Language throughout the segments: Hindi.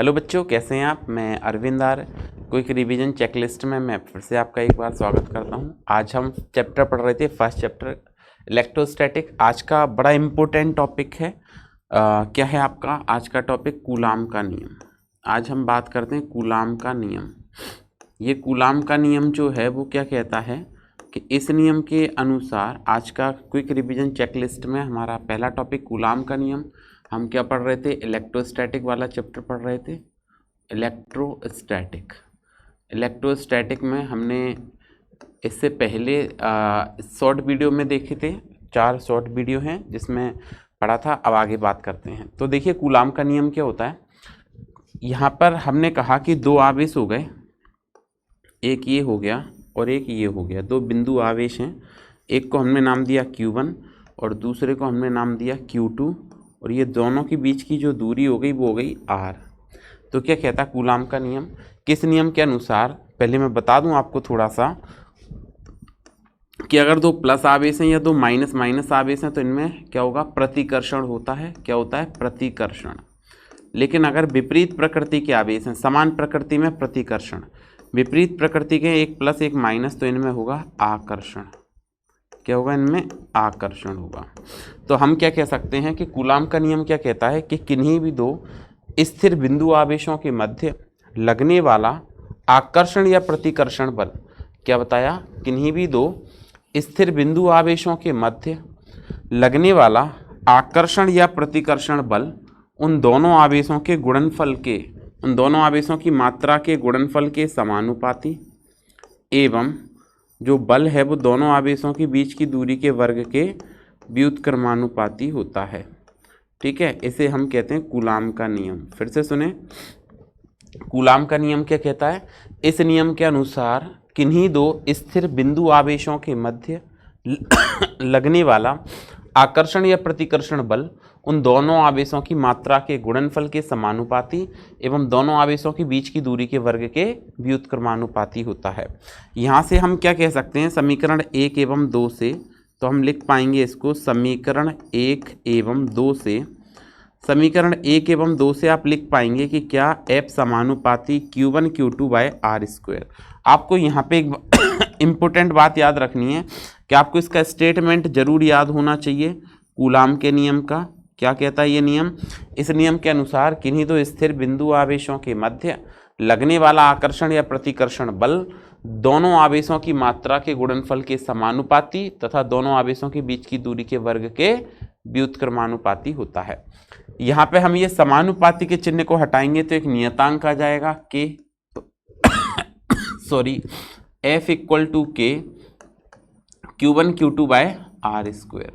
हेलो बच्चों, कैसे हैं आप। मैं अरविंद आर क्विक रिवीजन चेकलिस्ट में मैं फिर से आपका एक बार स्वागत करता हूं। आज हम चैप्टर पढ़ रहे थे, फर्स्ट चैप्टर इलेक्ट्रोस्टैटिक। आज का बड़ा इम्पोर्टेंट टॉपिक है क्या है आपका आज का टॉपिक, कूलाम का नियम। आज हम बात करते हैं कूलाम का नियम। ये कूलाम का नियम जो है वो क्या कहता है कि इस नियम के अनुसार आज का क्विक रिवीजन चेकलिस्ट में हमारा पहला टॉपिक कूलाम का नियम। हम क्या पढ़ रहे थे, इलेक्ट्रोस्टैटिक वाला चैप्टर पढ़ रहे थे। इलेक्ट्रोस्टैटिक में हमने इससे पहले शॉर्ट वीडियो में देखे थे, 4 शॉर्ट वीडियो हैं जिसमें पढ़ा था। अब आगे बात करते हैं। तो देखिए कूलाम का नियम क्या होता है। यहाँ पर हमने कहा कि 2 आवेश हो गए, एक ये हो गया और एक ये हो गया। 2 बिंदु आवेश हैं, एक को हमने नाम दिया Q1 और दूसरे को हमने नाम दिया Q2, और ये दोनों के बीच की जो दूरी हो गई वो हो गई R। तो क्या कहता है कूलाम का नियम, किस नियम के अनुसार। पहले मैं बता दूं आपको थोड़ा सा कि अगर 2 प्लस आवेश हैं या 2 माइनस आवेश हैं तो इनमें क्या होगा, प्रतिकर्षण होता है। क्या होता है, प्रतिकर्षण। लेकिन अगर विपरीत प्रकृति के आवेश हैं, समान प्रकृति में प्रतिकर्षण, विपरीत प्रकृति के एक प्लस एक माइनस, तो इनमें होगा आकर्षण। क्या होगा, इनमें आकर्षण होगा। तो हम क्या कह सकते हैं कि कूलाम का नियम क्या कहता है कि किन्हीं भी 2 स्थिर बिंदु आवेशों के मध्य लगने वाला आकर्षण या प्रतिकर्षण बल, क्या बताया, किन्हीं भी 2 स्थिर बिंदु आवेशों के मध्य लगने वाला आकर्षण या प्रतिकर्षण बल उन दोनों आवेशों के गुणनफल के, उन दोनों आवेशों की मात्रा के गुणनफल के समानुपाती एवं जो बल है वो दोनों आवेशों के बीच की दूरी के वर्ग के व्युत्क्रमानुपाती होता है। ठीक है, इसे हम कहते हैं कूलाम का नियम। फिर से सुने, कूलाम का नियम क्या कहता है। इस नियम के अनुसार किन्हीं 2 स्थिर बिंदु आवेशों के मध्य लगने वाला आकर्षण या प्रतिकर्षण बल उन दोनों आवेशों की मात्रा के गुणनफल के समानुपाती एवं दोनों आवेशों के बीच की दूरी के वर्ग के व्युत्क्रमानुपाती होता है। यहाँ से हम क्या कह सकते हैं, समीकरण 1 एवं 2 से, तो हम लिख पाएंगे इसको समीकरण 1 एवं 2 से। समीकरण 1 एवं 2 से आप लिख पाएंगे कि क्या F समानुपाती Q1 Q2 by R square. आपको यहाँ पे एक इम्पोर्टेंट बात याद रखनी है कि आपको इसका स्टेटमेंट जरूर याद होना चाहिए कूलाम के नियम का। क्या कहता है ये नियम, इस नियम के अनुसार किन्हीं 2 स्थिर बिंदु आवेशों के मध्य लगने वाला आकर्षण या प्रतिकर्षण बल दोनों आवेशों की मात्रा के गुणनफल के समानुपाती तथा दोनों आवेशों के बीच की दूरी के वर्ग के व्युत्क्रमानुपाती होता है। यहाँ पे हम ये समानुपाती के चिन्ह को हटाएंगे तो एक नियतांक आ जाएगा K, sorry F equal to K Q1 Q2 by R square.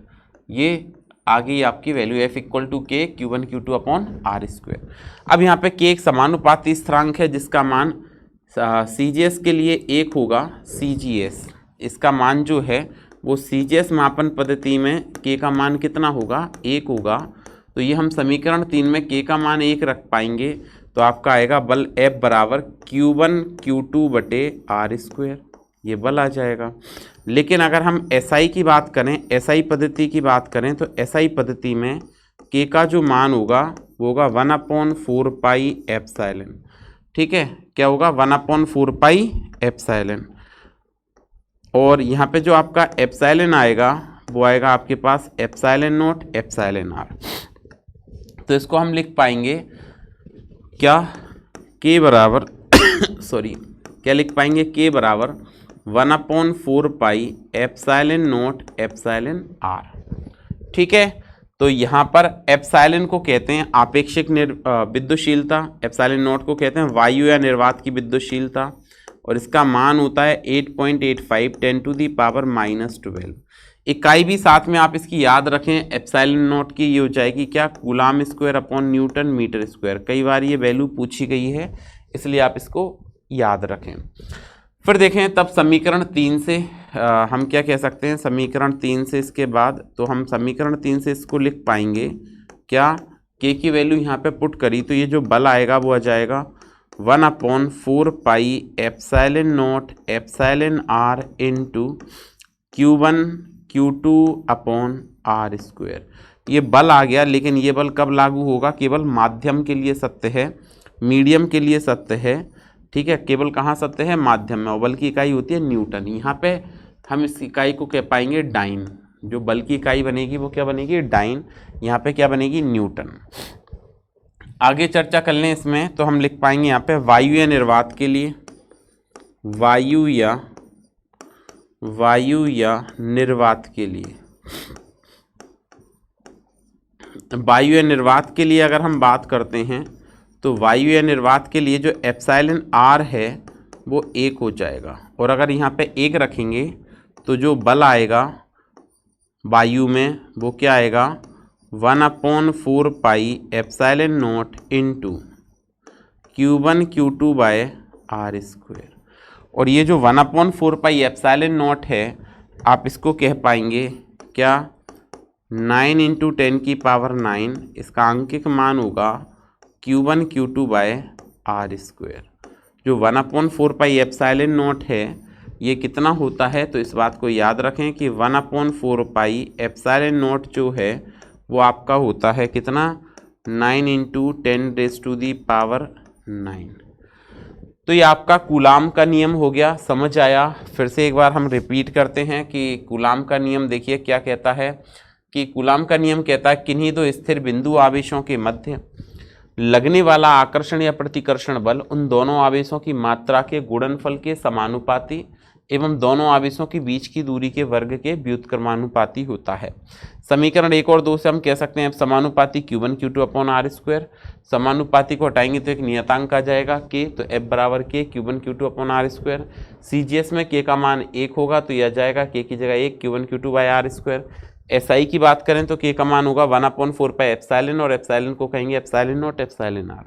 ये आ गई आपकी value F equal to K Q1 Q2 upon R square. अब यहाँ पे K एक समानुपाती स्थिरांक है जिसका मान CGS के लिए 1 होगा। CGS इसका मान जो है वो CGS मापन पद्धति में K का मान कितना होगा, 1 होगा। तो ये हम समीकरण 3 में K का मान 1 रख पाएंगे तो आपका आएगा बल F बराबर Q1 Q2 बटे R स्क्वायर, ये बल आ जाएगा। लेकिन अगर हम SI की बात करें, SI पद्धति की बात करें तो SI पद्धति में K का जो मान होगा वो होगा 1/4 पाई एप्सिलॉन। ठीक है, क्या होगा, 1/4 पाई एप्सिलॉन। और यहाँ पे जो आपका एप्सिलॉन आएगा वो आएगा आपके पास एप्सिलॉन नॉट एप्सिलॉन R। तो इसको हम लिख पाएंगे क्या, K बराबर सॉरी क्या लिख पाएंगे, K बराबर 1/4 pi epsilon naught epsilon R। ठीक है, तो यहाँ पर एप्सिलॉन को कहते हैं आपेक्षिक विद्युतशीलता, एप्सिलॉन नॉट को कहते हैं वायु या निर्वात की विद्युतशीलता, और इसका मान होता है 8.85 10⁻⁻12। इकाई भी साथ में आप इसकी याद रखें, एप्सिलॉन नॉट की ये हो जाएगी क्या, coulomb square upon newton metre square. कई बार ये वैल्यू पूछी गई है इसलिए आप इसको याद रखें। फिर देखें तब समीकरण 3 से हम क्या कह सकते हैं, समीकरण 3 से इसके बाद तो हम समीकरण 3 से इसको लिख पाएंगे क्या, K की वैल्यू यहाँ पे पुट करी तो ये जो बल आएगा वो आ जाएगा 1/4 pi epsilon naught epsilon R into Q1 Q2 upon R square. ये बल आ गया, लेकिन ये बल कब लागू होगा, केवल माध्यम के लिए सत्य है। मीडियम के लिए सत्य है, ठीक है, केवल कहाँ सत्य है, माध्यम में, और बल की इकाई होती है न्यूटन। यहाँ पे हम इस इकाई को कह पाएंगे डाइन, जो बल की इकाई बनेगी वो क्या बनेगी, डाइन, यहाँ पे क्या बनेगी, न्यूटन। आगे चर्चा कर लें इसमें तो हम लिख पाएंगे यहाँ पे वायु या निर्वात के लिए, वायु या निर्वात के लिए, वायु या निर्वात के लिए अगर हम बात करते हैं तो वायु या निर्वात के लिए जो एप्सिलॉन आर है वो 1 हो जाएगा, और अगर यहाँ पे 1 रखेंगे तो जो बल आएगा वायु में वो क्या आएगा, 1/4 pi epsilon naught into Q1 Q2 by R square. और ये जो 1/4 पाई एप्सिलॉन नॉट है आप इसको कह पाएंगे क्या, 9 × 10⁹, इसका आंकिक मान होगा Q1 Q2 by R square. जो 1/4 पाई एप्सिलॉन नॉट है ये कितना होता है, तो इस बात को याद रखें कि 1/4 पाई एप्सिलॉन नॉट जो है वो आपका होता है कितना, 9 × 10⁹। तो ये आपका कूलाम का नियम हो गया, समझ आया। फिर से एक बार हम रिपीट करते हैं कि कूलाम का नियम देखिए क्या कहता है, कि कूलाम का नियम कहता है किन्हीं दो स्थिर बिंदु आवेशों के मध्य लगने वाला आकर्षण या प्रतिकर्षण बल उन दोनों आवेशों की मात्रा के गुणनफल के समानुपाती एवं दोनों आवेशों के बीच की दूरी के वर्ग के व्युत्क्रमानुपाती होता है। समीकरण 1 और 2 से हम कह सकते हैं समानुपाती Q1 Q2 upon R square. समानुपाती को हटाएंगे तो एक नियतांक आ जाएगा K, तो F बराबर K Q1 Q2 upon R square. CGS में K का मान 1 होगा तो यह जाएगा K की जगह 1 Q1 Q2 by R square. SI की बात करें तो K का मान होगा 1/4 पाई एप्सिलॉन, और एप्सिलॉन को कहेंगे एप्सिलॉन नॉट एप्सिलॉन आर,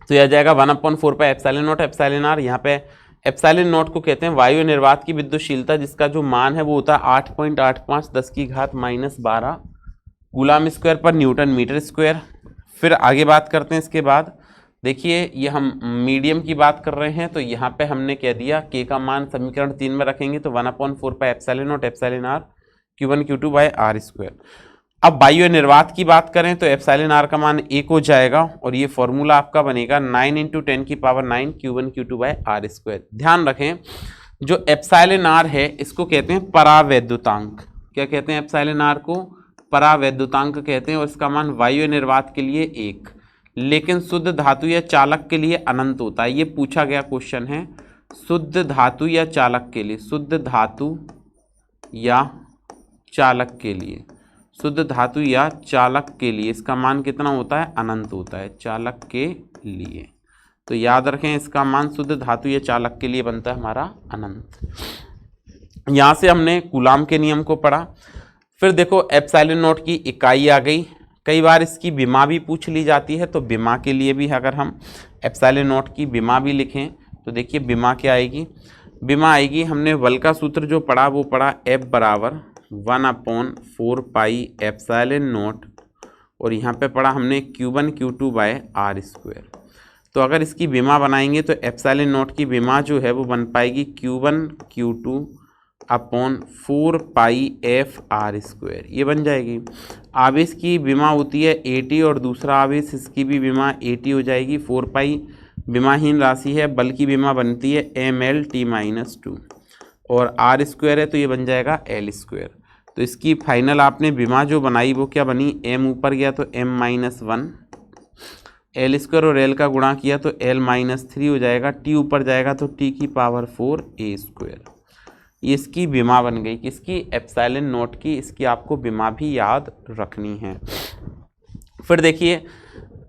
तो यह जाएगा 1/4 pi epsilon naught epsilon R. यहाँ पे एप्सिलॉन नॉट को कहते हैं वायु निर्वात की विद्युतशीलता, जिसका जो मान है वो होता है 8.85 10⁻⁻12 कूलाम स्क्वायर पर न्यूटन मीटर स्क्वायर। फिर आगे बात करते हैं इसके बाद, देखिए ये हम मीडियम की बात कर रहे हैं, तो यहाँ पे हमने कह दिया K का मान समीकरण 3 में रखेंगे तो 1/4 pi epsilon naught epsilon R Q1 Q2 by R square. अब वायु निर्वात की बात करें तो एप्सिलॉन आर का मान 1 हो जाएगा, और ये फॉर्मूला आपका बनेगा 9 × 10⁹ Q1 Q2 by R square. ध्यान रखें जो एप्सिलॉन आर है इसको कहते हैं परावैद्युतांक। क्या कहते हैं एप्सिलॉन आर को, परावैद्युतांक कहते हैं, और इसका मान वायु निर्वात के लिए 1, लेकिन शुद्ध धातु या चालक के लिए अनंत होता है। ये पूछा गया क्वेश्चन है, शुद्ध धातु या चालक के लिए, शुद्ध धातु या चालक के लिए, शुद्ध धातु या चालक के लिए इसका मान कितना होता है, अनंत होता है चालक के लिए। तो याद रखें इसका मान शुद्ध धातु या चालक के लिए बनता है हमारा अनंत। यहाँ से हमने कूलाम के नियम को पढ़ा। फिर देखो एप्सिलॉन नॉट की इकाई आ गई, कई बार इसकी विमा भी पूछ ली जाती है, तो विमा के लिए भी अगर हम एप्सिलॉन नॉट की विमा भी लिखें तो देखिए विमा क्या आएगी, विमा आएगी, हमने बल का सूत्र जो पढ़ा वो पढ़ा F बराबर 1/4 पाई एप्सिलॉन नॉट, और यहाँ पे पढ़ा हमने Q1 Q2 by R square. तो अगर इसकी विमा बनाएंगे तो एप्सिलॉन नॉट की विमा जो है वो बन पाएगी Q1 Q2 अपॉन 4 पाई एफ आर स्क्वायर, ये बन जाएगी। आवेश की विमा होती है 80, और दूसरा आवेश इसकी भी विमा 80 हो जाएगी। 4 पाई विमाहीन राशि है, बल की विमा बनती है MLT-2, और आर स्क्वायर है तो ये बन जाएगा L स्क्वायर। तो इसकी फाइनल आपने विमा जो बनाई वो क्या बनी, M ऊपर गया तो M-1, L स्क्वायर और L का गुणा किया तो L-3 हो जाएगा, T ऊपर जाएगा तो T की पावर 4 A स्क्वायर। ये इसकी विमा बन गई किसकी, एप्सिलॉन नॉट की। इसकी आपको विमा भी याद रखनी है। फिर देखिए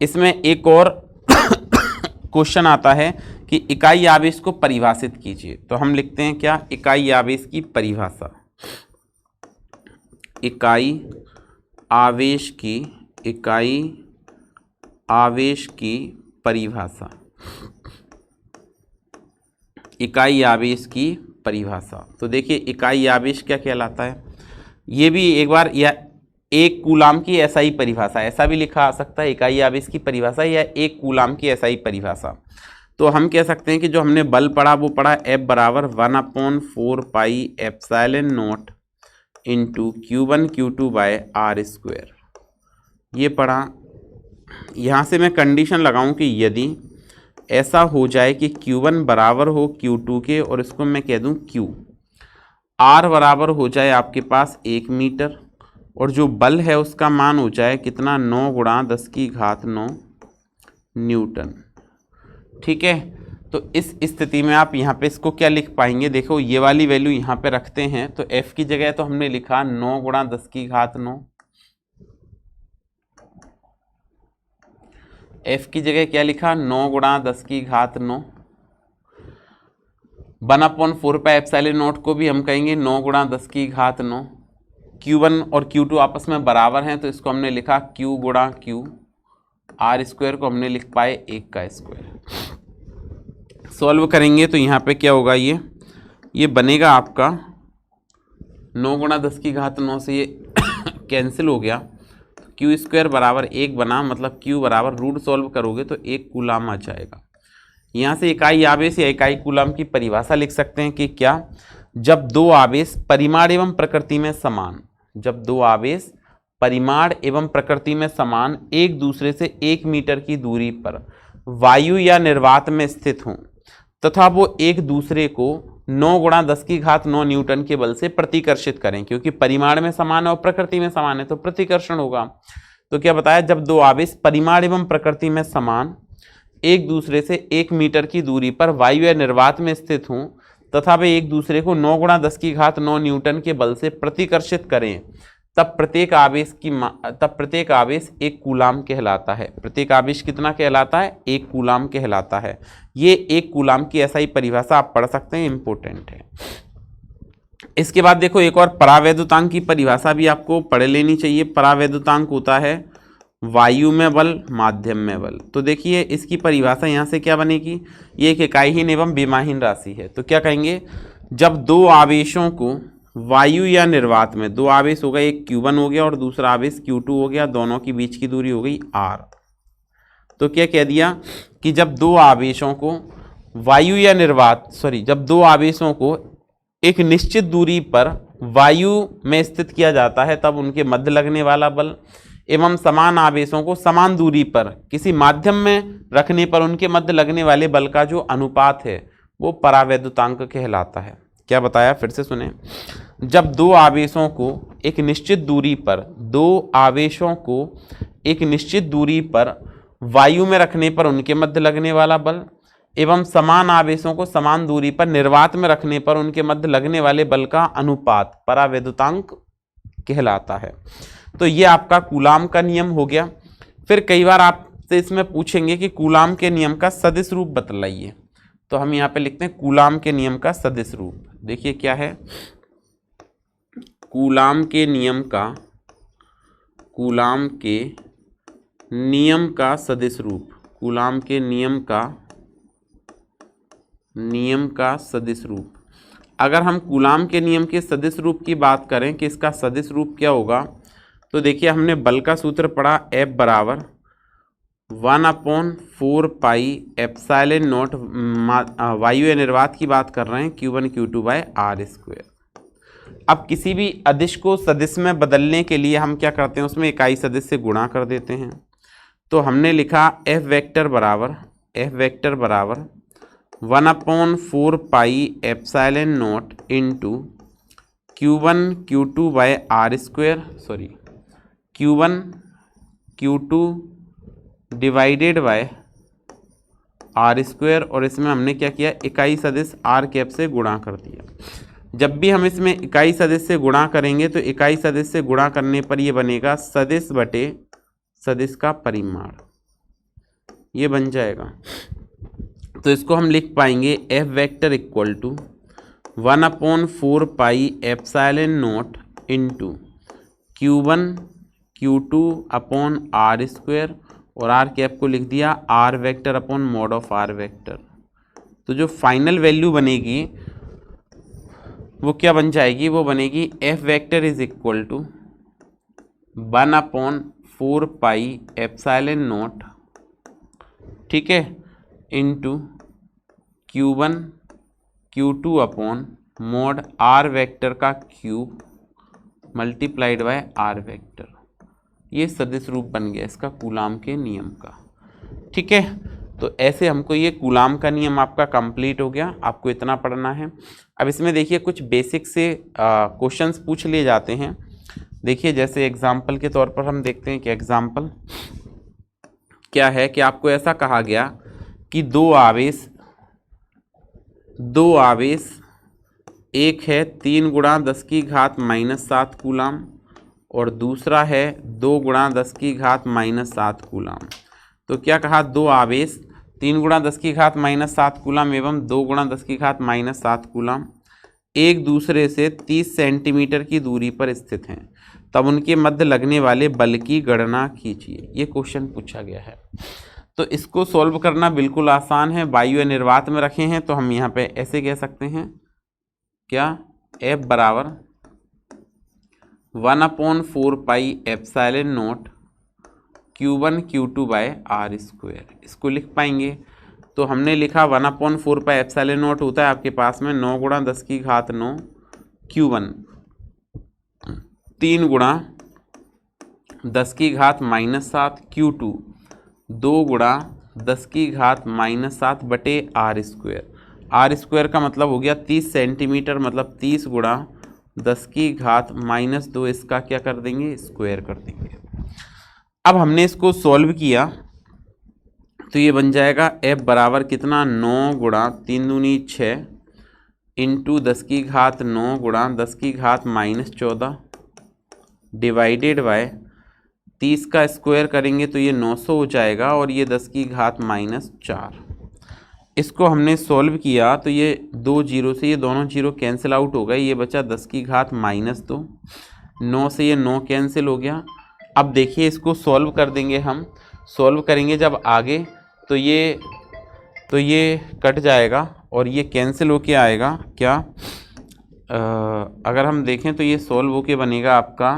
इसमें एक और क्वेश्चन आता है कि इकाई आवेश को परिभाषित कीजिए। तो हम लिखते हैं क्या, इकाई आवेश की परिभाषा, इकाई आवेश की, इकाई आवेश की परिभाषा, इकाई आवेश की परिभाषा। तो देखिए इकाई आवेश क्या कहलाता है, ये भी एक बार या एक कूलाम की एसआई परिभाषा, ऐसा भी लिखा आ सकता है, इकाई आवेश की परिभाषा या एक कूलाम की एसआई परिभाषा। तो हम कह सकते हैं कि जो हमने बल पढ़ा वो पढ़ा F बराबर 1/4 pi epsilon naught into Q1 Q2 by R square, ये पढ़ा। यहाँ से मैं कंडीशन लगाऊं कि यदि ऐसा हो जाए कि Q1 बराबर हो Q2 के, और इसको मैं कह दूं Q, R बराबर हो जाए आपके पास 1 मीटर, और जो बल है उसका मान हो जाए कितना, 9 गुणा 10 की घात 9 न्यूटन। ठीक है, तो इस स्थिति में आप यहाँ पे इसको क्या लिख पाएंगे, देखो ये वाली वैल्यू यहाँ पे रखते हैं, तो F की जगह तो हमने लिखा 9 गुणा 10 की घात 9, F की जगह क्या लिखा, 9 गुणा 10 की घात 9, 1/4πε0 को भी हम कहेंगे 9 गुणा 10 की घात 9। Q1 और Q2 आपस में बराबर हैं, तो इसको हमने लिखा Q गुणा Q, R स्क्वायर को हमने लिख पाए 1 का स्क्वायर। सॉल्व करेंगे तो यहाँ पे क्या होगा, ये बनेगा आपका 9 गुणा 10 की घात 9 से ये कैंसिल हो गया, Q स्क्वायर बराबर 1 बना, मतलब Q बराबर रूट सॉल्व करोगे तो 1 कूलाम आ जाएगा। यहाँ से इकाई आवेश या इकाई कूलाम की परिभाषा लिख सकते हैं कि क्या, जब दो आवेश परिमाण एवं प्रकृति में समान, जब दो आवेश परिमाण एवं प्रकृति में समान एक दूसरे से 1 मीटर की दूरी पर वायु या निर्वात में स्थित हों तथा वो एक दूसरे को 9 गुणा 10 की घात 9 न्यूटन के बल से प्रतिकर्षित करें, क्योंकि परिमाण में समान है और प्रकृति में समान है तो प्रतिकर्षण होगा। तो क्या बताया, जब दो आवेश परिमाण एवं प्रकृति में समान एक दूसरे से 1 मीटर की दूरी पर वायु या निर्वात में स्थित हों तथा वे एक दूसरे को 9 गुणा 10 की घात 9 न्यूटन के बल से प्रतिकर्षित करें, तब प्रत्येक आवेश 1 कूलाम कहलाता है। प्रत्येक आवेश कितना कहलाता है, 1 कूलाम कहलाता है। ये 1 कूलाम की ऐसा ही परिभाषा आप पढ़ सकते हैं, इंपॉर्टेंट है। इसके बाद देखो एक और परावैद्युतांक की परिभाषा भी आपको पढ़ लेनी चाहिए। परावैद्युतांक होता है वायु में बल, माध्यम में बल। तो देखिए इसकी परिभाषा यहाँ से क्या बनेगी, ये एक इकाईहीन एवं विमाहीन राशि है। तो क्या कहेंगे, जब दो आवेशों को वायु या निर्वात में, दो आवेश हो गए, एक Q1 हो गया और दूसरा आवेश Q2 हो गया, दोनों के बीच की दूरी हो गई R। तो क्या कह दिया कि जब दो आवेशों को वायु या निर्वात, जब दो आवेशों को एक निश्चित दूरी पर वायु में स्थित किया जाता है तब उनके मध्य लगने वाला बल, एवं समान आवेशों को समान दूरी पर किसी माध्यम में रखने पर उनके मध्य लगने वाले बल का जो अनुपात है वो परावैद्युतांक कहलाता है। क्या बताया, फिर से सुने, जब दो आवेशों को एक निश्चित दूरी पर, दो आवेशों को एक निश्चित दूरी पर वायु में रखने पर उनके मध्य लगने वाला बल, एवं समान आवेशों को समान दूरी पर निर्वात में रखने पर उनके मध्य लगने वाले बल का अनुपात परावैद्युतांक कहलाता है। तो ये आपका कूलाम का नियम हो गया। फिर कई बार आपसे इसमें पूछेंगे कि कूलाम के नियम का सदिश रूप बतलाइए, तो हम यहाँ पे लिखते हैं कूलाम के नियम का सदिश रूप। देखिए क्या है, कूलाम के नियम का सदिश रूप, कूलाम के नियम का सदिश रूप। अगर हम कूलाम के नियम के सदिश रूप की बात करें कि इसका सदिश रूप क्या होगा, तो देखिए हमने बल का सूत्र पढ़ा, F बराबर 1/4πε0, वायु या निर्वात की बात कर रहे हैं, Q1 Q2 by R square. अब किसी भी अदिश को सदिश में बदलने के लिए हम क्या करते हैं, उसमें इकाई सदिश से गुणा कर देते हैं। तो हमने लिखा F वेक्टर बराबर 1/4πε0 into Q1 Q2 by R square, Q1 Q2 divided by R square, और इसमें हमने क्या किया, इकाई सदिश R कैप से गुणा कर दिया। जब भी हम इसमें इकाई सदिश से गुणा करेंगे तो इकाई सदिश से गुणा करने पर ये बनेगा सदिश बटे सदिश का परिमाण, ये बन जाएगा। तो इसको हम लिख पाएंगे F vector equal to 1/4πε0 into Q1 Q2 upon R square, और R कैप को लिख दिया R vector upon mod of R vector. तो जो फाइनल वैल्यू बनेगी वो क्या बन जाएगी, वो बनेगी F vector is equal to 1/4πε0, ठीक है, into Q1 Q2 upon mod R vector का cube multiplied by R vector. ये सदिश रूप बन गया इसका कूलाम के नियम का। ठीक है, तो ऐसे हमको ये कूलाम का नियम आपका कंप्लीट हो गया, आपको इतना पढ़ना है। अब इसमें देखिए कुछ बेसिक से क्वेश्चंस पूछ लिए जाते हैं। देखिए जैसे एग्जाम्पल के तौर पर हम देखते हैं कि एग्जाम्पल क्या है कि आपको ऐसा कहा गया कि दो आवेश एक है 3 गुणा 10 की घात -7 कूलाम और दूसरा है 2 गुणा 10 की घात -7 कूलाम। तो क्या कहा, दो आवेश 3 गुणा 10 की घात -7 कूलाम एवं 2 गुणा 10 की घात -7 कूलाम एक दूसरे से 30 सेंटीमीटर की दूरी पर स्थित हैं, तब उनके मध्य लगने वाले बल की गणना कीजिए। ये क्वेश्चन पूछा गया है। तो इसको सॉल्व करना बिल्कुल आसान है। वायु निर्वात में रखे हैं तो हम यहाँ पे ऐसे कह सकते हैं क्या, F बराबर 1/4 pi epsilon naught Q1 Q2 by R square. इसको लिख पाएंगे तो हमने लिखा 1/4 पाई एप्सिलॉन नॉट होता है आपके पास में 9 गुणा 10 की घात 9 Q1, 3 गुणा 10 की घात -7 Q2, 2 गुणा 10 की घात -7 बटे R स्क्वायर। R स्क्वायर का मतलब हो गया 30 सेंटीमीटर, मतलब 30 गुणा 10 की घात -2, इसका क्या कर देंगे, स्क्वायर कर देंगे। अब हमने इसको सॉल्व किया तो ये बन जाएगा F बराबर कितना, 9 गुणा 3 दूनी 6 इंटू 10 की घात 9 गुणा 10 की घात -14 डिवाइडेड बाय 30 का स्क्वायर करेंगे तो ये 900 हो जाएगा और ये 10 की घात -4। इसको हमने सॉल्व किया तो ये 2 जीरो से ये दोनों जीरो कैंसिल आउट हो गए, ये बचा 10 की घात -2, 9 से ये 9 कैंसिल हो गया। अब देखिए इसको सॉल्व कर देंगे हम, सॉल्व करेंगे जब आगे तो ये कट जाएगा और ये कैंसिल होके आएगा क्या, अगर हम देखें तो ये सॉल्व होके बनेगा आपका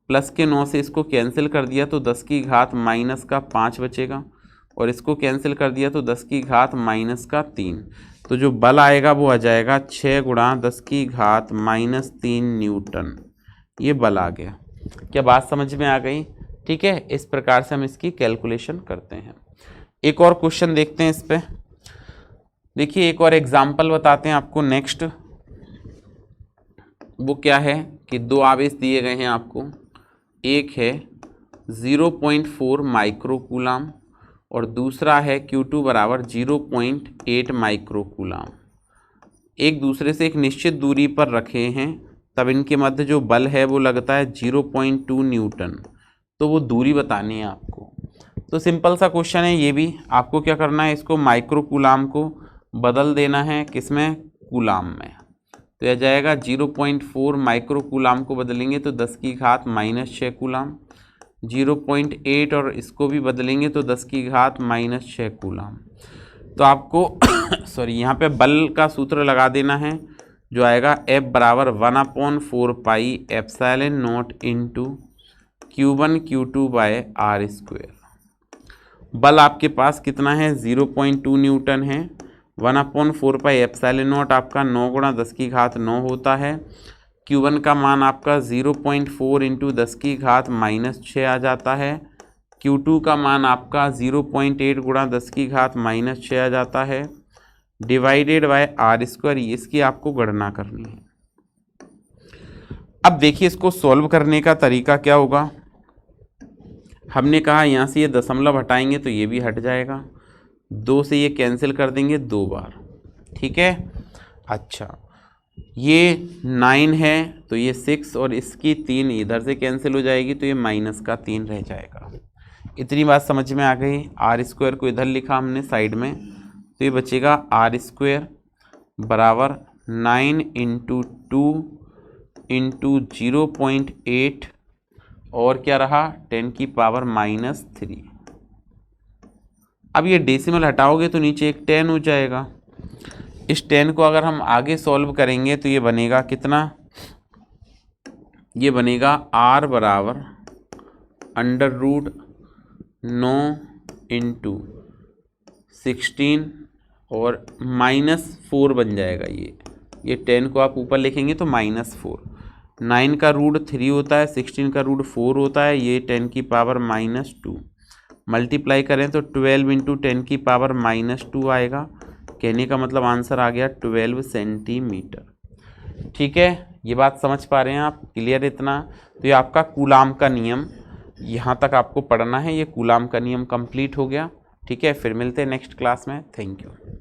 प्लस के 9 से इसको कैंसिल कर दिया तो 10 की घात -5 बचेगा और इसको कैंसिल कर दिया तो 10 की घात -3। तो जो बल आएगा वो आ जाएगा 6 गुणा 10 की घात -3 न्यूटन। ये बल आ गया। क्या बात समझ में आ गई? ठीक है, इस प्रकार से हम इसकी कैलकुलेशन करते हैं। एक और क्वेश्चन देखते हैं इस पे। देखिए एक और एग्जाम्पल बताते हैं आपको नेक्स्ट। वो क्या है कि दो आवेश दिए गए हैं आपको, एक है 0.4 माइक्रोकूलाम और दूसरा है Q2 बराबर 0.8 माइक्रोकूलाम। एक दूसरे से एक निश्चित दूरी पर रखे हैं, तब इनके मध्य जो बल है वो लगता है 0.2 न्यूटन। तो वो दूरी बतानी है आपको। तो सिंपल सा क्वेश्चन है ये भी। आपको क्या करना है, इसको माइक्रोकूलाम को बदल देना है किसमें, कूलाम में। तो यह जाएगा 0.4 माइक्रोकूलाम को बदलेंगे तो 10 की घात -6 कूलाम, 0.8 और इसको भी बदलेंगे तो 10 की घात -6 कूलाम। तो आपको सॉरी यहाँ पे बल का सूत्र लगा देना है जो आएगा F बराबर 1/4 pi epsilon naught into Q1 Q2 by R square. बल आपके पास कितना है, 0.2 न्यूटन है। 1/4 पाई एप्सिलॉन नॉट आपका 9 गुणा 10 की घात 9 होता है। Q1 का मान आपका 0.4 इंटू 10 की घात -6 आ जाता है। Q2 का मान आपका 0.8 गुणा 10 की घात -6 आ जाता है डिवाइडेड बाय R स्क्वायर। इसकी आपको गणना करनी है। अब देखिए इसको सॉल्व करने का तरीका क्या होगा। हमने कहा यहाँ से ये दशमलव हटाएंगे तो ये भी हट जाएगा, 2 से ये कैंसिल कर देंगे 2 बार। ठीक है, अच्छा ये 9 है तो ये 6 और इसकी 3 इधर से कैंसिल हो जाएगी तो ये -3 रह जाएगा। इतनी बात समझ में आ गई। R स्क्वायर को इधर लिखा हमने साइड में, तो ये बचेगा R स्क्वायर बराबर 9 इंटू 2 इंटू 0.8 और क्या रहा 10 की पावर -3। अब ये डेसिमल हटाओगे तो नीचे एक 10 हो जाएगा। इस 10 को अगर हम आगे सॉल्व करेंगे तो ये बनेगा कितना, ये बनेगा R बराबर √9 इंटू 16 और -4 बन जाएगा। ये 10 को आप ऊपर लिखेंगे तो -4 9 का रूट 3 होता है, 16 का रूट 4 होता है, ये 10 की पावर -2 मल्टीप्लाई करें तो 12 इंटू 10 की पावर -2 आएगा। कहने का मतलब आंसर आ गया 12 सेंटीमीटर। ठीक है, ये बात समझ पा रहे हैं आप? क्लियर इतना? तो ये आपका कूलाम का नियम यहाँ तक आपको पढ़ना है। ये कूलाम का नियम कंप्लीट हो गया। ठीक है, फिर मिलते हैं नेक्स्ट क्लास में। Thank you.